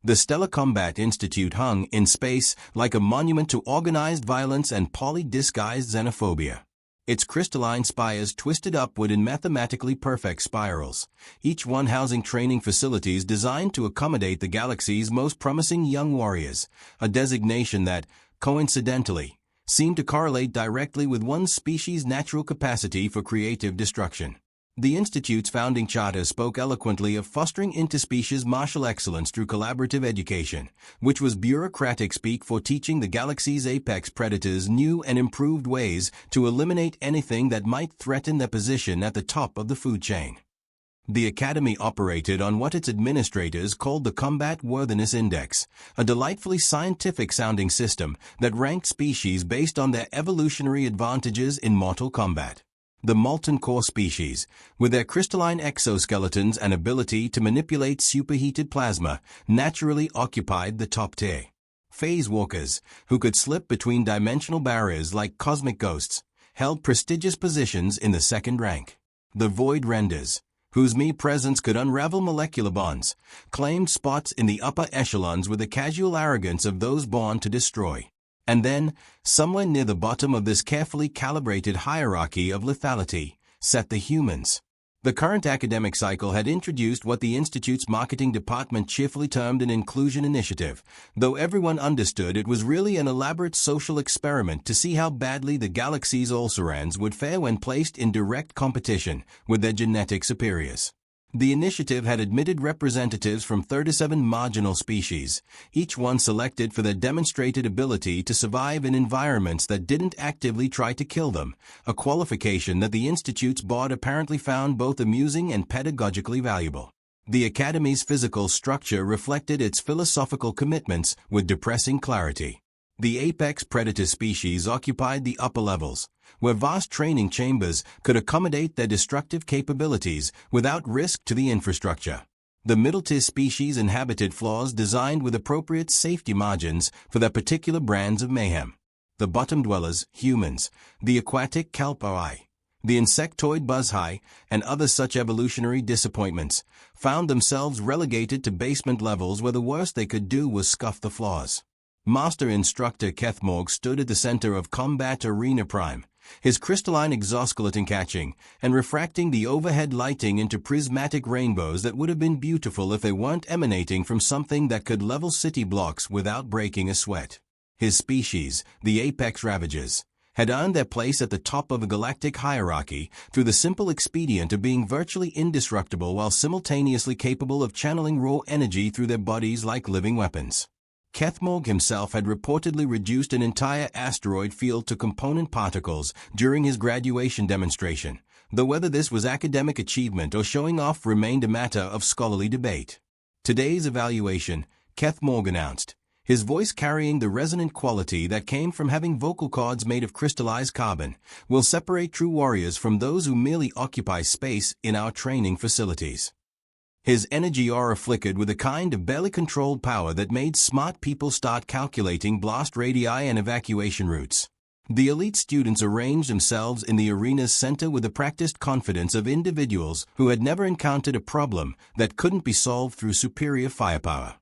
The Stellar Combat Institute hung in space like a monument to organized violence and poly-disguised xenophobia. Its crystalline spires twisted upward in mathematically perfect spirals, each one housing training facilities designed to accommodate the galaxy's most promising young warriors, a designation that, coincidentally, seemed to correlate directly with one species' natural capacity for creative destruction. The Institute's founding charter spoke eloquently of fostering interspecies martial excellence through collaborative education, which was bureaucratic speak for teaching the galaxy's apex predators new and improved ways to eliminate anything that might threaten their position at the top of the food chain. The Academy operated on what its administrators called the Combat Worthiness Index, a delightfully scientific-sounding system that ranked species based on their evolutionary advantages in mortal combat. The Molten core species, with their crystalline exoskeletons and ability to manipulate superheated plasma, naturally occupied the top tier. Phase walkers, who could slip between dimensional barriers like cosmic ghosts, held prestigious positions in the second rank. The void renders, whose mere presence could unravel molecular bonds, claimed spots in the upper echelons with the casual arrogance of those born to destroy. And then, somewhere near the bottom of this carefully calibrated hierarchy of lethality, sat the humans. The current academic cycle had introduced what the Institute's marketing department cheerfully termed an inclusion initiative, though everyone understood it was really an elaborate social experiment to see how badly the galaxy's Olcerans would fare when placed in direct competition with their genetic superiors. The initiative had admitted representatives from 37 marginal species, each one selected for their demonstrated ability to survive in environments that didn't actively try to kill them, a qualification that the Institute's board apparently found both amusing and pedagogically valuable. The Academy's physical structure reflected its philosophical commitments with depressing clarity. The apex predator species occupied the upper levels, where vast training chambers could accommodate their destructive capabilities without risk to the infrastructure. The middle-tier species inhabited floors designed with appropriate safety margins for their particular brands of mayhem. The bottom dwellers, humans, the aquatic kelpoi, the insectoid buzzhai, and other such evolutionary disappointments, found themselves relegated to basement levels where the worst they could do was scuff the floors. Master Instructor Kethmorg stood at the center of Combat Arena Prime, his crystalline exoskeleton catching and refracting the overhead lighting into prismatic rainbows that would have been beautiful if they weren't emanating from something that could level city blocks without breaking a sweat. His species, the Apex Ravagers, had earned their place at the top of a galactic hierarchy through the simple expedient of being virtually indestructible while simultaneously capable of channeling raw energy through their bodies like living weapons. Kethmorg himself had reportedly reduced an entire asteroid field to component particles during his graduation demonstration, though whether this was academic achievement or showing off remained a matter of scholarly debate. Today's evaluation, Kethmorg announced, his voice carrying the resonant quality that came from having vocal cords made of crystallized carbon, will separate true warriors from those who merely occupy space in our training facilities. His energy aura flickered with a kind of barely controlled power that made smart people start calculating blast radii and evacuation routes. The elite students arranged themselves in the arena's center with the practiced confidence of individuals who had never encountered a problem that couldn't be solved through superior firepower.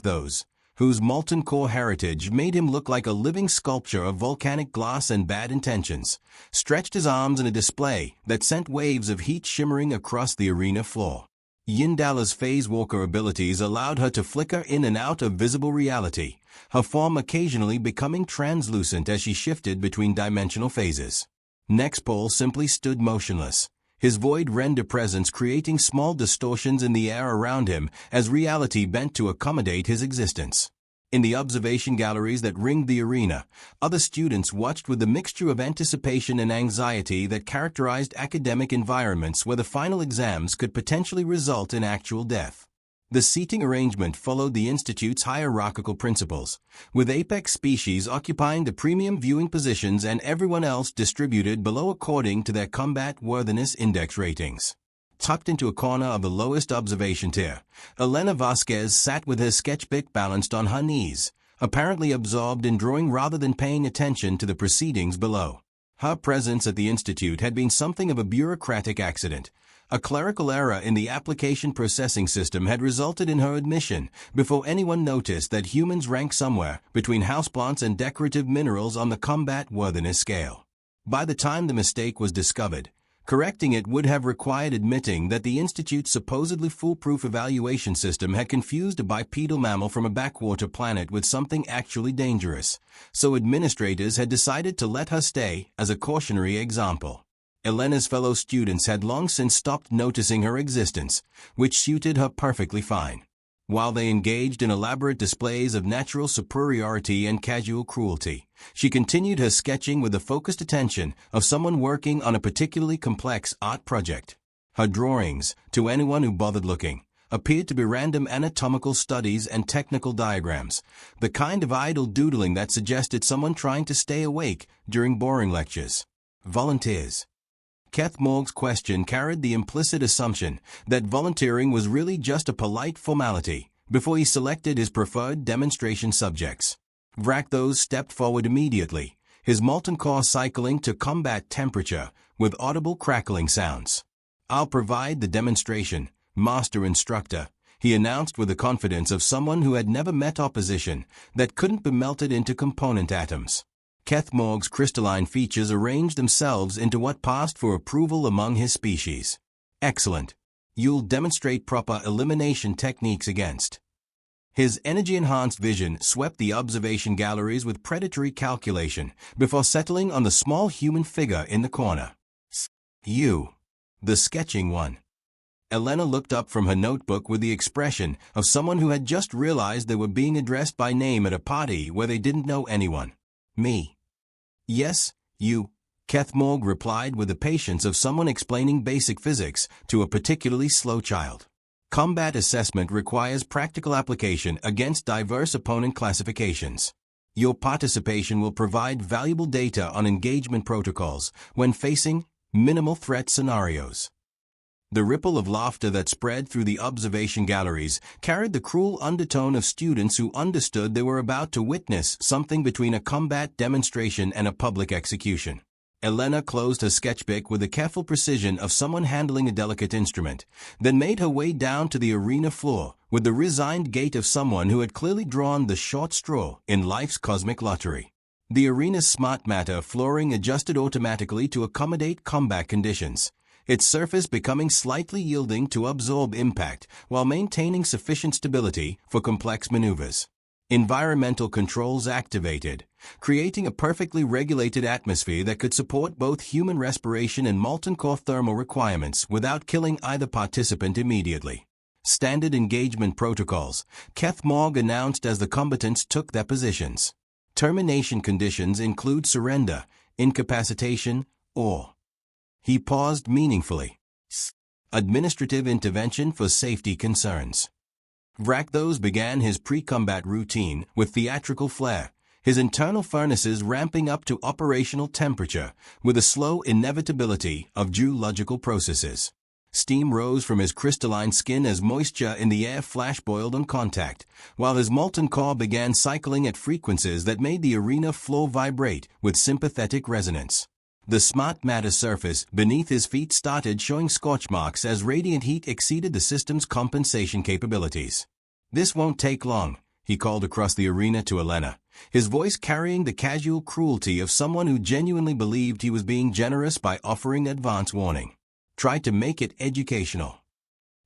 Those whose molten core heritage made him look like a living sculpture of volcanic glass and bad intentions, stretched his arms in a display that sent waves of heat shimmering across the arena floor. Yindala's phase walker abilities allowed her to flicker in and out of visible reality, her form occasionally becoming translucent as she shifted between dimensional phases. Nexpol simply stood motionless, his void render presence creating small distortions in the air around him as reality bent to accommodate his existence. In the observation galleries that ringed the arena, other students watched with the mixture of anticipation and anxiety that characterized academic environments where the final exams could potentially result in actual death. The seating arrangement followed the Institute's hierarchical principles, with apex species occupying the premium viewing positions and everyone else distributed below according to their Combat Worthiness Index ratings. Tucked into a corner of the lowest observation tier, Elena Vasquez sat with her sketchbook balanced on her knees, apparently absorbed in drawing rather than paying attention to the proceedings below. Her presence at the Institute had been something of a bureaucratic accident, A clerical error in the application processing system had resulted in her admission before anyone noticed that humans rank somewhere between houseplants and decorative minerals on the combat worthiness scale. By the time the mistake was discovered, correcting it would have required admitting that the Institute's supposedly foolproof evaluation system had confused a bipedal mammal from a backwater planet with something actually dangerous, so administrators had decided to let her stay as a cautionary example. Elena's fellow students had long since stopped noticing her existence, which suited her perfectly fine. While they engaged in elaborate displays of natural superiority and casual cruelty, she continued her sketching with the focused attention of someone working on a particularly complex art project. Her drawings, to anyone who bothered looking, appeared to be random anatomical studies and technical diagrams, the kind of idle doodling that suggested someone trying to stay awake during boring lectures. Volunteers. Keth Morg's question carried the implicit assumption that volunteering was really just a polite formality before he selected his preferred demonstration subjects. Vrakthos stepped forward immediately, his molten core cycling to combat temperature with audible crackling sounds. "I'll provide the demonstration, Master Instructor," he announced with the confidence of someone who had never met opposition that couldn't be melted into component atoms. Keth Morg's crystalline features arranged themselves into what passed for approval among his species. "Excellent. You'll demonstrate proper elimination techniques against." His energy-enhanced vision swept the observation galleries with predatory calculation before settling on the small human figure in the corner. "You. The sketching one." Elena looked up from her notebook with the expression of someone who had just realized they were being addressed by name at a party where they didn't know anyone. "Me." "Yes, you," Keth Morg replied with the patience of someone explaining basic physics to a particularly slow child. "Combat assessment requires practical application against diverse opponent classifications. Your participation will provide valuable data on engagement protocols when facing minimal threat scenarios." The ripple of laughter that spread through the observation galleries carried the cruel undertone of students who understood they were about to witness something between a combat demonstration and a public execution. Elena closed her sketchbook with the careful precision of someone handling a delicate instrument, then made her way down to the arena floor with the resigned gait of someone who had clearly drawn the short straw in life's cosmic lottery. The arena's smart matter flooring adjusted automatically to accommodate combat conditions, its surface becoming slightly yielding to absorb impact while maintaining sufficient stability for complex maneuvers. Environmental controls activated, creating a perfectly regulated atmosphere that could support both human respiration and molten core thermal requirements without killing either participant immediately. "Standard engagement protocols," Keth Morg announced as the combatants took their positions. "Termination conditions include surrender, incapacitation, or..." He paused meaningfully. "Administrative intervention for safety concerns." Vrakthos began his pre-combat routine with theatrical flair, his internal furnaces ramping up to operational temperature with the slow inevitability of geological processes. Steam rose from his crystalline skin as moisture in the air flash-boiled on contact, while his molten core began cycling at frequencies that made the arena floor vibrate with sympathetic resonance. The smart matter surface beneath his feet started showing scorch marks as radiant heat exceeded the system's compensation capabilities. "This won't take long," he called across the arena to Elena, his voice carrying the casual cruelty of someone who genuinely believed he was being generous by offering advance warning. "Try to make it educational."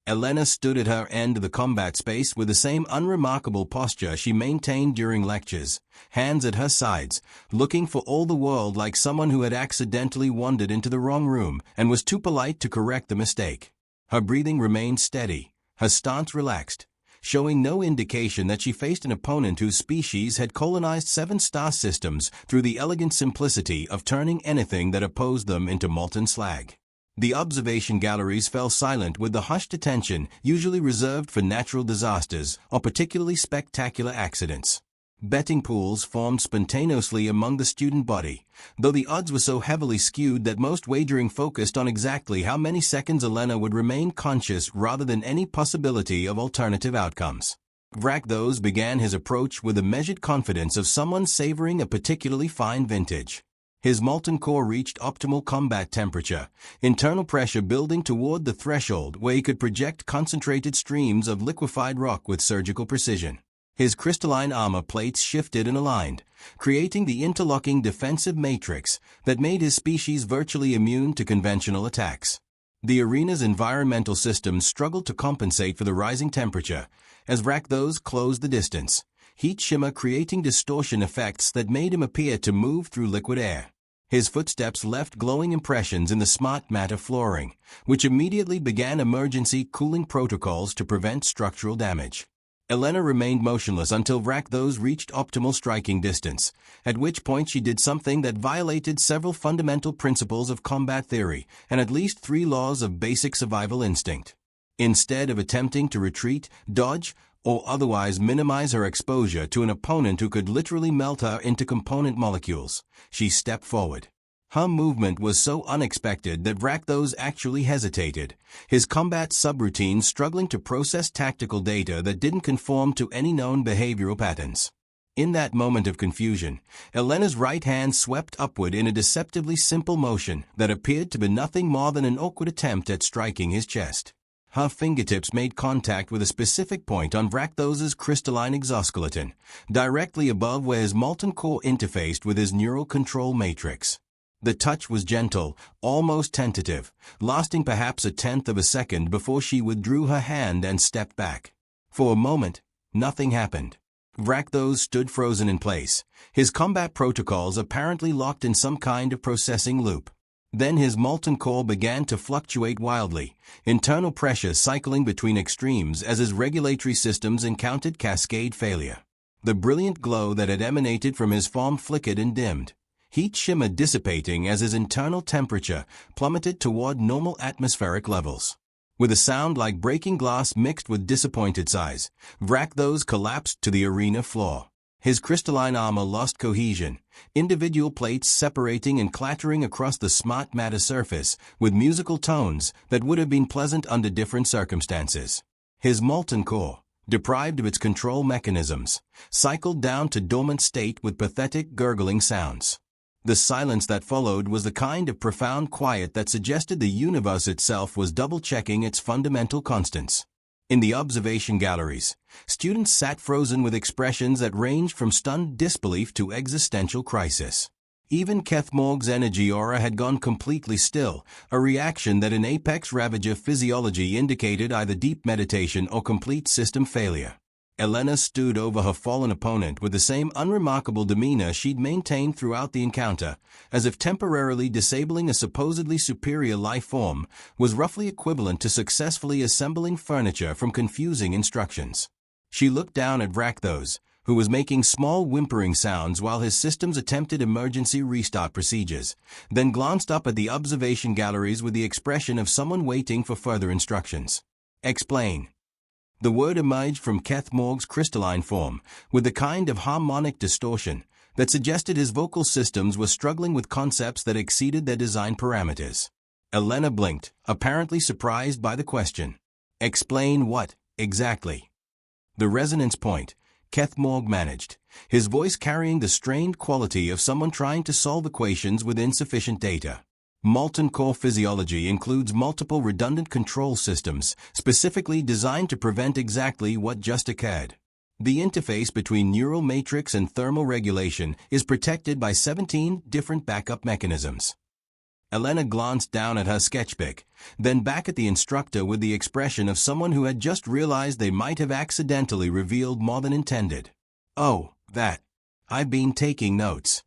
Elena stood at her end of the combat space with the same unremarkable posture she maintained during lectures, hands at her sides, looking for all the world like someone who had accidentally wandered into the wrong room and was too polite to correct the mistake. Her breathing remained steady, her stance relaxed, showing no indication that she faced an opponent whose species had colonized 7-star systems through the elegant simplicity of turning anything that opposed them into molten slag. The observation galleries fell silent with the hushed attention usually reserved for natural disasters or particularly spectacular accidents. Betting pools formed spontaneously among the student body, though the odds were so heavily skewed that most wagering focused on exactly how many seconds Elena would remain conscious rather than any possibility of alternative outcomes. Vrakthos began his approach with the measured confidence of someone savoring a particularly fine vintage. His molten core reached optimal combat temperature, internal pressure building toward the threshold where he could project concentrated streams of liquefied rock with surgical precision. His crystalline armor plates shifted and aligned, creating the interlocking defensive matrix that made his species virtually immune to conventional attacks. The arena's environmental systems struggled to compensate for the rising temperature, as Rakdos closed the distance, heat shimmer creating distortion effects that made him appear to move through liquid air. His footsteps left glowing impressions in the smart matter flooring, which immediately began emergency cooling protocols to prevent structural damage. Elena remained motionless until Rakdos reached optimal striking distance, at which point she did something that violated several fundamental principles of combat theory and at least 3 laws of basic survival instinct. Instead of attempting to retreat, dodge, or otherwise minimize her exposure to an opponent who could literally melt her into component molecules, she stepped forward. Her movement was so unexpected that Rakdos actually hesitated, his combat subroutine struggling to process tactical data that didn't conform to any known behavioral patterns. In that moment of confusion, Elena's right hand swept upward in a deceptively simple motion that appeared to be nothing more than an awkward attempt at striking his chest. Her fingertips made contact with a specific point on Rakdos's crystalline exoskeleton, directly above where his molten core interfaced with his neural control matrix. The touch was gentle, almost tentative, lasting perhaps 1/10 of a second before she withdrew her hand and stepped back. For a moment, nothing happened. Rakdos stood frozen in place, his combat protocols apparently locked in some kind of processing loop. Then his molten core began to fluctuate wildly, internal pressure cycling between extremes as his regulatory systems encountered cascade failure. The brilliant glow that had emanated from his form flickered and dimmed, heat shimmer dissipating as his internal temperature plummeted toward normal atmospheric levels. With a sound like breaking glass mixed with disappointed sighs, Rakdos collapsed to the arena floor. His crystalline armor lost cohesion, individual plates separating and clattering across the smart matter surface with musical tones that would have been pleasant under different circumstances. His molten core, deprived of its control mechanisms, cycled down to dormant state with pathetic gurgling sounds. The silence that followed was the kind of profound quiet that suggested the universe itself was double-checking its fundamental constants. In the observation galleries, students sat frozen with expressions that ranged from stunned disbelief to existential crisis. Even Kethmorg's energy aura had gone completely still, a reaction that in apex ravager physiology indicated either deep meditation or complete system failure. Elena stood over her fallen opponent with the same unremarkable demeanor she'd maintained throughout the encounter, as if temporarily disabling a supposedly superior life form was roughly equivalent to successfully assembling furniture from confusing instructions. She looked down at Rakdos, who was making small whimpering sounds while his systems attempted emergency restart procedures, then glanced up at the observation galleries with the expression of someone waiting for further instructions. "Explain." The word emerged from Kethmorg's crystalline form, with the kind of harmonic distortion that suggested his vocal systems were struggling with concepts that exceeded their design parameters. Elena blinked, apparently surprised by the question. "Explain what, exactly?" The resonance point, Kethmorg managed, his voice carrying the strained quality of someone trying to solve equations with insufficient data. Molten core physiology includes multiple redundant control systems, specifically designed to prevent exactly what just occurred. The interface between neural matrix and thermal regulation is protected by 17 different backup mechanisms. Elena glanced down at her sketchbook, then back at the instructor with the expression of someone who had just realized they might have accidentally revealed more than intended. "Oh, that. I've been taking notes."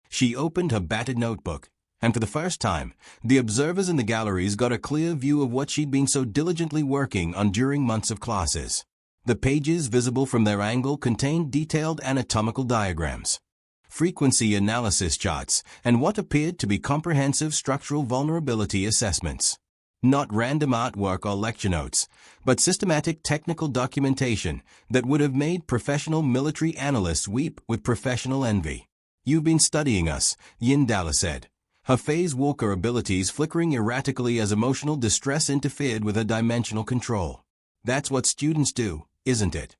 She opened her battered notebook, and for the first time, the observers in the galleries got a clear view of what she'd been so diligently working on during months of classes. The pages visible from their angle contained detailed anatomical diagrams, frequency analysis charts, and what appeared to be comprehensive structural vulnerability assessments. Not random artwork or lecture notes, but systematic technical documentation that would have made professional military analysts weep with professional envy. "You've been studying us," Yindala said, her phase walker abilities flickering erratically as emotional distress interfered with her dimensional control. "That's what students do, isn't it?"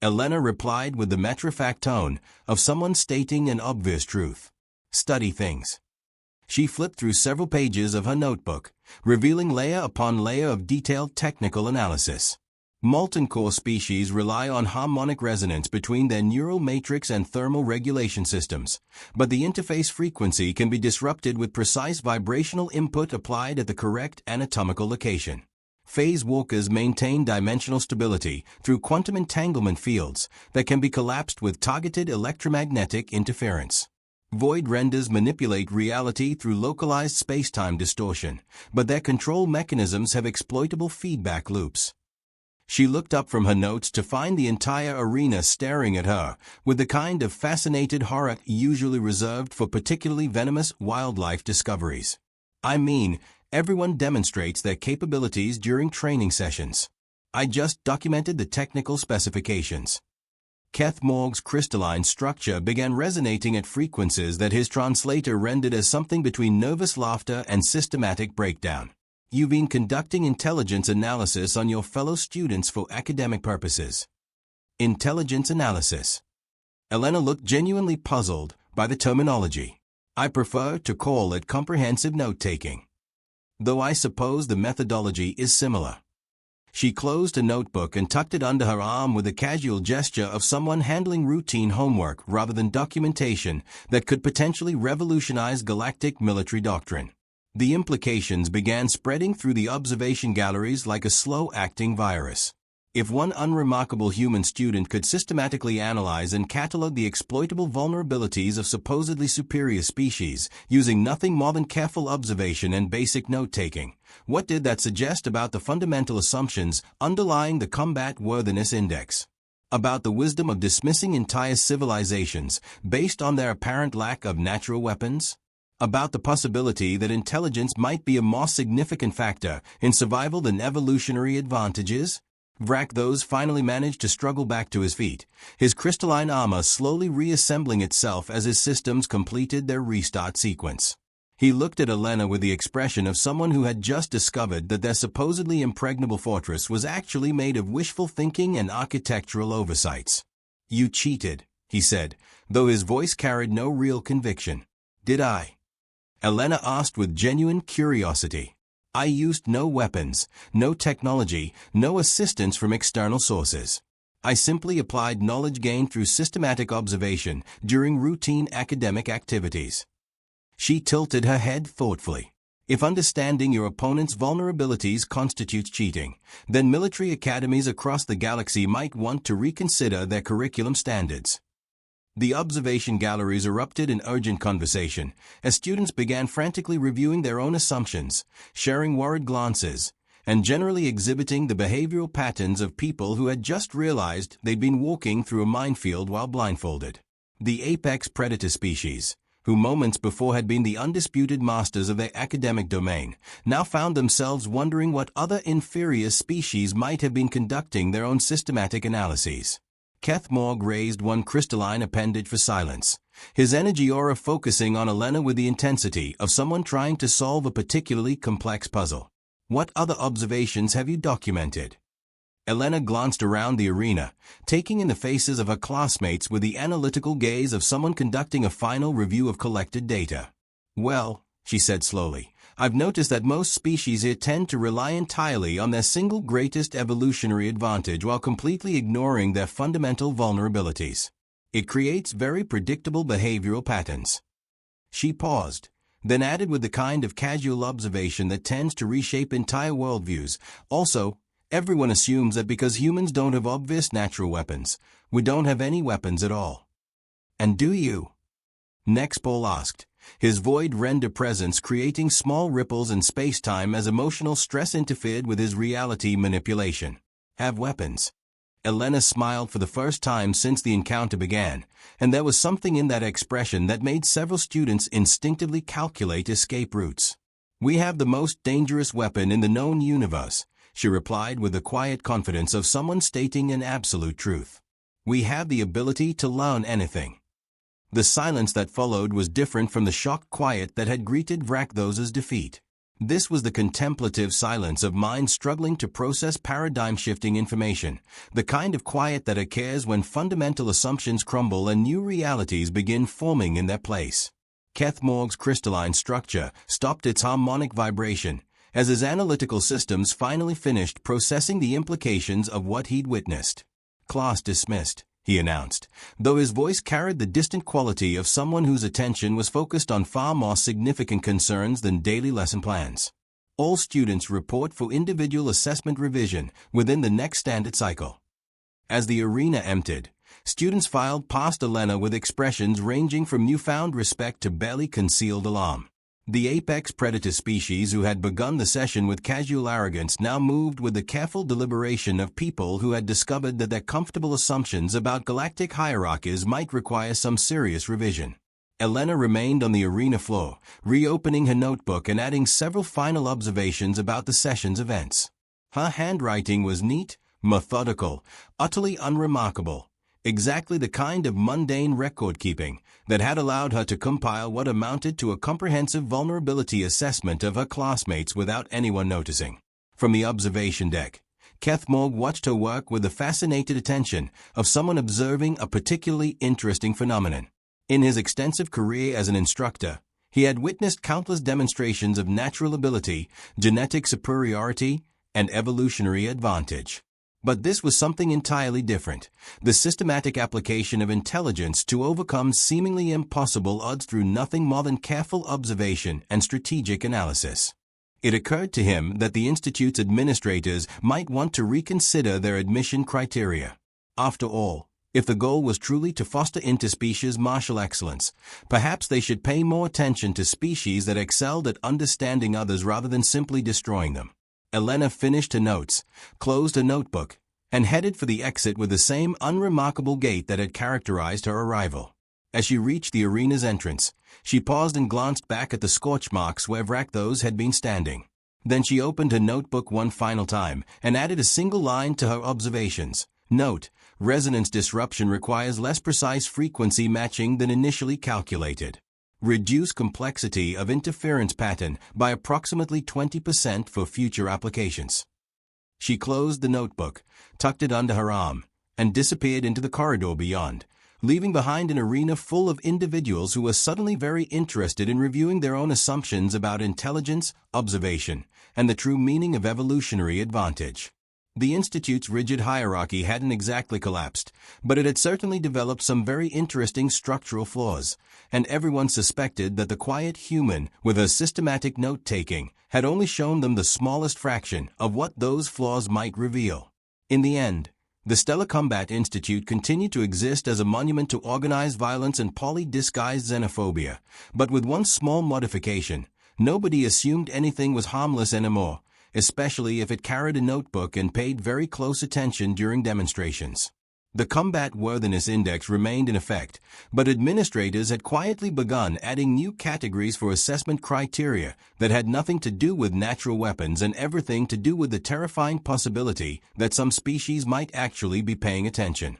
Elena replied with the matter-of-fact tone of someone stating an obvious truth. Study things. She flipped through several pages of her notebook, revealing layer upon layer of detailed technical analysis. Molten core species rely on harmonic resonance between their neural matrix and thermal regulation systems, but the interface frequency can be disrupted with precise vibrational input applied at the correct anatomical location. Phase walkers maintain dimensional stability through quantum entanglement fields that can be collapsed with targeted electromagnetic interference. Void renders manipulate reality through localized space-time distortion, but their control mechanisms have exploitable feedback loops. She looked up from her notes to find the entire arena staring at her, with the kind of fascinated horror usually reserved for particularly venomous wildlife discoveries. I mean, everyone demonstrates their capabilities during training sessions. I just documented the technical specifications. Keth Morg's crystalline structure began resonating at frequencies that his translator rendered as something between nervous laughter and systematic breakdown. You've been conducting intelligence analysis on your fellow students for academic purposes. Intelligence analysis. Elena looked genuinely puzzled by the terminology. I prefer to call it comprehensive note-taking, though I suppose the methodology is similar. She closed a notebook and tucked it under her arm with a casual gesture of someone handling routine homework rather than documentation that could potentially revolutionize galactic military doctrine. The implications began spreading through the observation galleries like a slow-acting virus. If one unremarkable human student could systematically analyze and catalog the exploitable vulnerabilities of supposedly superior species, using nothing more than careful observation and basic note-taking, what did that suggest about the fundamental assumptions underlying the Combat Worthiness Index? About the wisdom of dismissing entire civilizations based on their apparent lack of natural weapons? About the possibility that intelligence might be a more significant factor in survival than evolutionary advantages? Those finally managed to struggle back to his feet, his crystalline armor slowly reassembling itself as his systems completed their restart sequence. He looked at Elena with the expression of someone who had just discovered that their supposedly impregnable fortress was actually made of wishful thinking and architectural oversights. "You cheated," he said, though his voice carried no real conviction. "Did I?" Elena asked with genuine curiosity. "I used no weapons, no technology, no assistance from external sources. I simply applied knowledge gained through systematic observation during routine academic activities." She tilted her head thoughtfully. If understanding your opponent's vulnerabilities constitutes cheating, then military academies across the galaxy might want to reconsider their curriculum standards. The observation galleries erupted in urgent conversation as students began frantically reviewing their own assumptions, sharing worried glances, and generally exhibiting the behavioral patterns of people who had just realized they'd been walking through a minefield while blindfolded. The apex predator species, who moments before had been the undisputed masters of their academic domain, now found themselves wondering what other inferior species might have been conducting their own systematic analyses. Keth Morg raised one crystalline appendage for silence, his energy aura focusing on Elena with the intensity of someone trying to solve a particularly complex puzzle. "What other observations have you documented?" Elena glanced around the arena, taking in the faces of her classmates with the analytical gaze of someone conducting a final review of collected data. "Well," she said slowly, "I've noticed that most species here tend to rely entirely on their single greatest evolutionary advantage while completely ignoring their fundamental vulnerabilities. It creates very predictable behavioral patterns." She paused, then added with the kind of casual observation that tends to reshape entire worldviews. "Also, everyone assumes that because humans don't have obvious natural weapons, we don't have any weapons at all." "And do you?" Nexpol asked, his void render presence creating small ripples in space-time as emotional stress interfered with his reality manipulation. "Have weapons." Elena smiled for the first time since the encounter began, and there was something in that expression that made several students instinctively calculate escape routes. "We have the most dangerous weapon in the known universe," she replied with the quiet confidence of someone stating an absolute truth. "We have the ability to learn anything." The silence that followed was different from the shocked quiet that had greeted Vrakthos's defeat. This was the contemplative silence of minds struggling to process paradigm-shifting information, the kind of quiet that occurs when fundamental assumptions crumble and new realities begin forming in their place. Keth Morg's crystalline structure stopped its harmonic vibration as his analytical systems finally finished processing the implications of what he'd witnessed. "Class dismissed," he announced, though his voice carried the distant quality of someone whose attention was focused on far more significant concerns than daily lesson plans. "All students report for individual assessment revision within the next standard cycle." As the arena emptied, students filed past Elena with expressions ranging from newfound respect to barely concealed alarm. The apex predator species who had begun the session with casual arrogance now moved with the careful deliberation of people who had discovered that their comfortable assumptions about galactic hierarchies might require some serious revision. Elena remained on the arena floor, reopening her notebook and adding several final observations about the session's events. Her handwriting was neat, methodical, utterly unremarkable, exactly the kind of mundane record-keeping that had allowed her to compile what amounted to a comprehensive vulnerability assessment of her classmates without anyone noticing. From the observation deck, Keth Morg watched her work with the fascinated attention of someone observing a particularly interesting phenomenon. In his extensive career as an instructor, he had witnessed countless demonstrations of natural ability, genetic superiority, and evolutionary advantage. But this was something entirely different, the systematic application of intelligence to overcome seemingly impossible odds through nothing more than careful observation and strategic analysis. It occurred to him that the Institute's administrators might want to reconsider their admission criteria. After all, if the goal was truly to foster interspecies martial excellence, perhaps they should pay more attention to species that excelled at understanding others rather than simply destroying them. Elena finished her notes, closed her notebook, and headed for the exit with the same unremarkable gait that had characterized her arrival. As she reached the arena's entrance, she paused and glanced back at the scorch marks where Vrakthos had been standing. Then she opened her notebook one final time and added a single line to her observations. Note: resonance disruption requires less precise frequency matching than initially calculated. Reduce complexity of interference pattern by approximately 20% for future applications. She closed the notebook, tucked it under her arm, and disappeared into the corridor beyond, leaving behind an arena full of individuals who were suddenly very interested in reviewing their own assumptions about intelligence, observation, and the true meaning of evolutionary advantage. The Institute's rigid hierarchy hadn't exactly collapsed, but it had certainly developed some very interesting structural flaws, and everyone suspected that the quiet human, with her systematic note-taking, had only shown them the smallest fraction of what those flaws might reveal. In the end, the Stellar Combat Institute continued to exist as a monument to organized violence and poly-disguised xenophobia, but with one small modification: nobody assumed anything was harmless anymore, especially if it carried a notebook and paid very close attention during demonstrations. The Combat Worthiness Index remained in effect, but administrators had quietly begun adding new categories for assessment criteria that had nothing to do with natural weapons and everything to do with the terrifying possibility that some species might actually be paying attention.